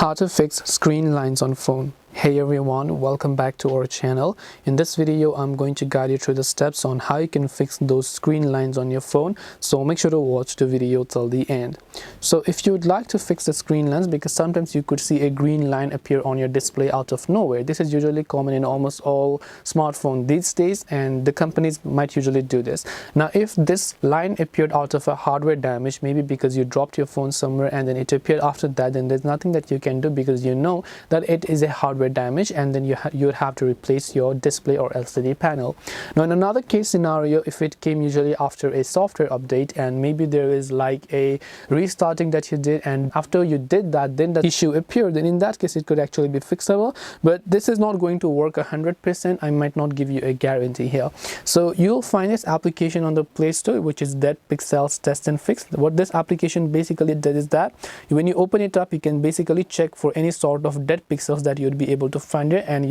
How to fix screen lines on phone. Hey everyone, welcome back to our channel. In this video I'm going to guide you through the steps on how you can fix those screen lines on your phone, so make sure to watch the video till the end. So if you would like to fix the screen lines, because sometimes you could see a green line appear on your display out of nowhere. This is usually common in almost all smartphones these days, and the companies might usually do this. Now if this line appeared out of a hardware damage, maybe because you dropped your phone somewhere and then it appeared after that, then there's nothing that you can do, because you know that it is a hardware damage, and then you would have to replace your display or LCD panel. Now in another case scenario, if it came usually after a software update and maybe there is like a restarting that you did, and after you did that then the issue appeared, then in that case it could actually be fixable. But this is not going to work 100%. I might not give you a guarantee here. So you'll find this application on the Play Store, which is Dead Pixels Test and Fix. What this application basically does is that when you open it up, you can basically check for any sort of dead pixels that you'd be able to find it, and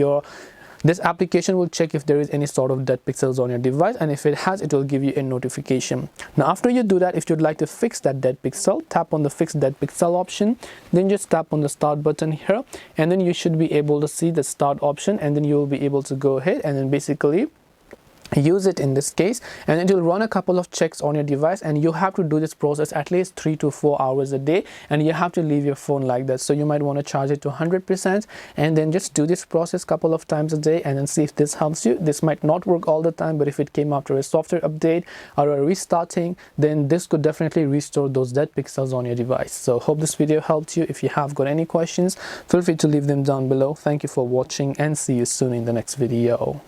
this application will check if there is any sort of dead pixels on your device, and if it has, it will give you a notification. Now after you do that, if you'd like to fix that dead pixel, tap on the fix dead pixel option, then just tap on the start button here, and then you should be able to see the start option, and then you will be able to go ahead and then basically use it in this case, and it will run a couple of checks on your device, and you have to do this process at least 3 to 4 hours a day, and you have to leave your phone like that. So you might want to charge it to 100% and then just do this process couple of times a day, and then see if this helps you. This might not work all the time, but if it came after a software update or a restarting, then this could definitely restore those dead pixels on your device. So hope this video helped you. If you have got any questions, feel free to leave them down below. Thank you for watching, and see you soon in the next video.